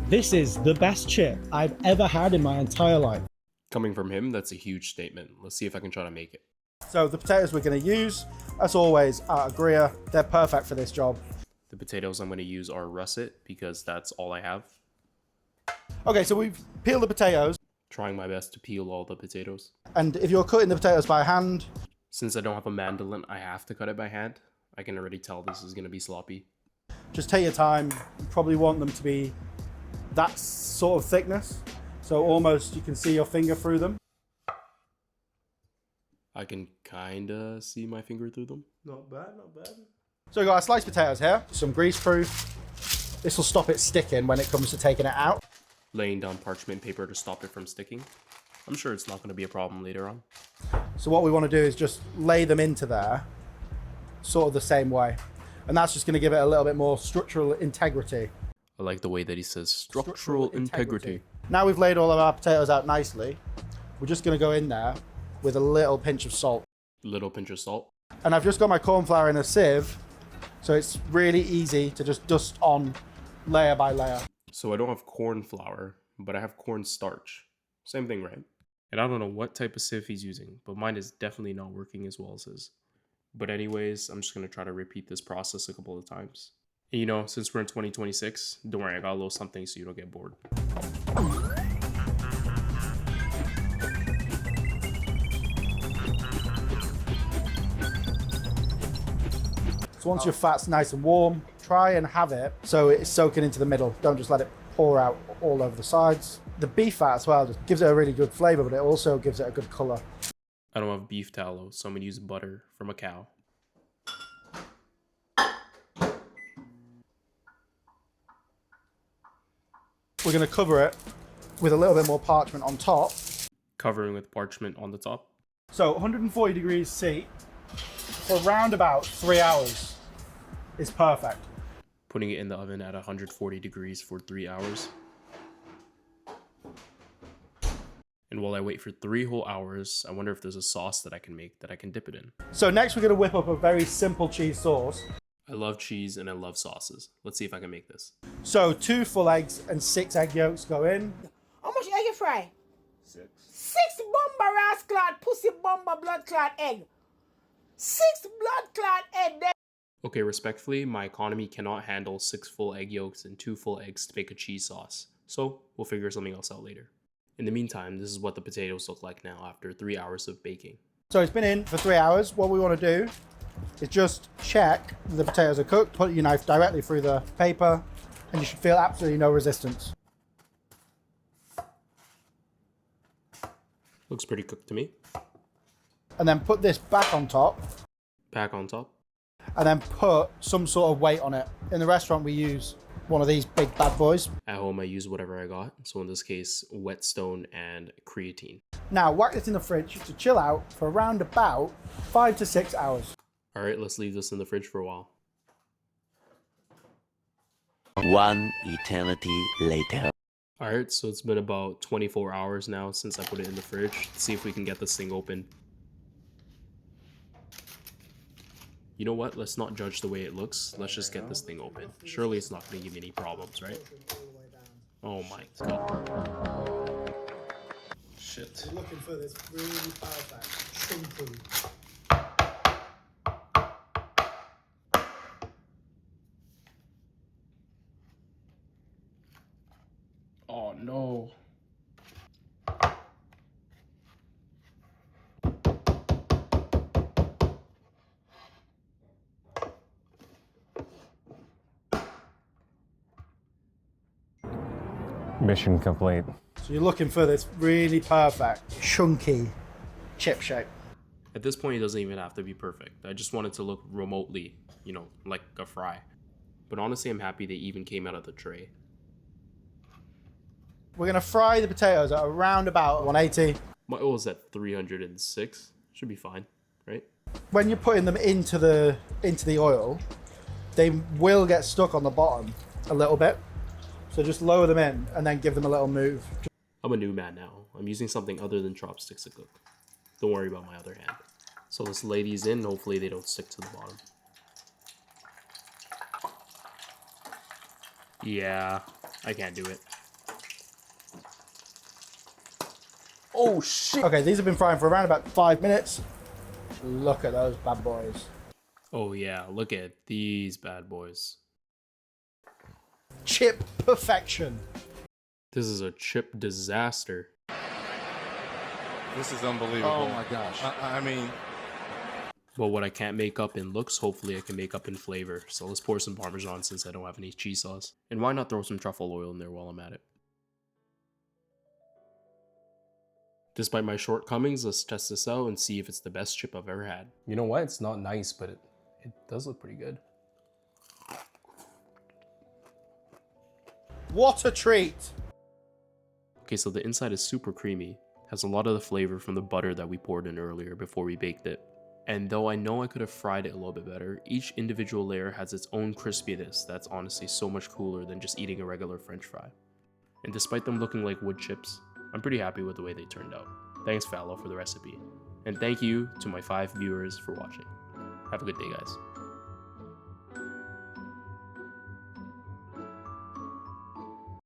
This is the best chip I've ever had in my entire life. Coming from him, that's a huge statement. Let's see if I can try to make it. So the potatoes we're going to use, as always, are Greer. They're perfect for this job. The potatoes I'm going to use are russet because that's all I have. Okay, so we've peeled the potatoes. Trying my best to peel all the potatoes. And if you're cutting the potatoes by hand... Since I don't have a mandolin, I have to cut it by hand. I can already tell this is going to be sloppy. Just take your time. You probably want them to be that sort of thickness. So almost you can see your finger through them. I can kind of see my finger through them. Not bad, not bad. So we've got our sliced potatoes here. Some grease-proof. This will stop it sticking when it comes to taking it out. Laying down parchment paper to stop it from sticking. I'm sure it's not going to be a problem later on. So what we want to do is just lay them into there, sort of the same way. And that's just going to give it a little bit more structural integrity. I like the way that he says structural integrity. Now we've laid all of our potatoes out nicely, we're just going to go in there with a little pinch of salt. Little pinch of salt. And I've just got my corn flour in a sieve, so it's really easy to just dust on layer by layer. So I don't have corn flour, but I have corn starch. Same thing, right? And I don't know what type of sieve he's using, but mine is definitely not working as well as his. But anyways, I'm just going to try to repeat this process a couple of times. And you know, since we're in 2026, don't worry, I got a little something so you don't get bored. So once your fat's nice and warm, try and have it so it's soaking into the middle. Don't just let it pour out all over the sides. The beef fat as well just gives it a really good flavor, but it also gives it a good color. I don't have beef tallow, so I'm going to use butter from a cow. We're going to cover it with a little bit more parchment on top. Covering with parchment on the top. So 140 degrees C for around about 3 hours is perfect. Putting it in the oven at 140 degrees for 3 hours. And while I wait for 3 whole hours, I wonder if there's a sauce that I can make that I can dip it in. So next we're going to whip up a very simple cheese sauce. I love cheese and I love sauces. Let's see if I can make this. So 2 full eggs and 6 egg yolks go in. How much egg you fry? 6. 6 bomber ass clot, pussy bomber blood clot egg. 6 blood clot egg. Okay, respectfully, my economy cannot handle 6 full egg yolks and 2 full eggs to make a cheese sauce. So we'll figure something else out later. In the meantime, this is what the potatoes look like now after 3 hours of baking. So it's been in for 3 hours. What we want to do is just check the potatoes are cooked. Put your knife directly through the paper and you should feel absolutely no resistance. Looks pretty cooked to me. And then put this back on top. Back on top. And then put some sort of weight on it. In the restaurant we use one of these big bad boys. At home I use whatever I got. So in this case, whetstone and creatine. Now whack this in the fridge to chill out for around about 5 to 6 hours. Alright, let's leave this in the fridge for a while. 1 eternity later. Alright, so it's been about 24 hours now since I put it in the fridge. Let's see if we can get this thing open. You know what? Let's not judge the way it looks. Let's just get this thing open. Surely it's not going to give me any problems, right? Oh my god. Shit. We're looking for this really perfect, chunky. Oh no. Mission complete. So you're looking for this really perfect, chunky chip shape. At this point, it doesn't even have to be perfect. I just want it to look remotely, you know, like a fry. But honestly, I'm happy they even came out of the tray. We're going to fry the potatoes at around about 180. My oil is at 306. Should be fine, right? When you're putting them into the oil, they will get stuck on the bottom a little bit. So just lower them in and then give them a little move. I'm a new man now. I'm using something other than chopsticks to cook. Don't worry about my other hand. So let's lay these in. Hopefully they don't stick to the bottom. Yeah, I can't do it. Oh shit! Okay, these have been frying for around about 5 minutes. Look at those bad boys. Oh yeah, look at these bad boys. Chip perfection. This is a chip disaster. This is unbelievable. Oh my gosh. I mean, But what I can't make up in looks, hopefully I can make up in flavor. So let's pour some Parmesan since I don't have any cheese sauce. And why not throw some truffle oil in there while I'm at it? Despite my shortcomings, let's test this out and see if it's the best chip I've ever had. You know what? It's not nice, but it does look pretty good. What a treat! Okay, so the inside is super creamy. Has a lot of the flavor from the butter that we poured in earlier before we baked it. And though I know I could have fried it a little bit better, each individual layer has its own crispiness that's honestly so much cooler than just eating a regular French fry. And despite them looking like wood chips, I'm pretty happy with the way they turned out. Thanks Fallow for the recipe. And thank you to my 5 viewers for watching. Have a good day, guys.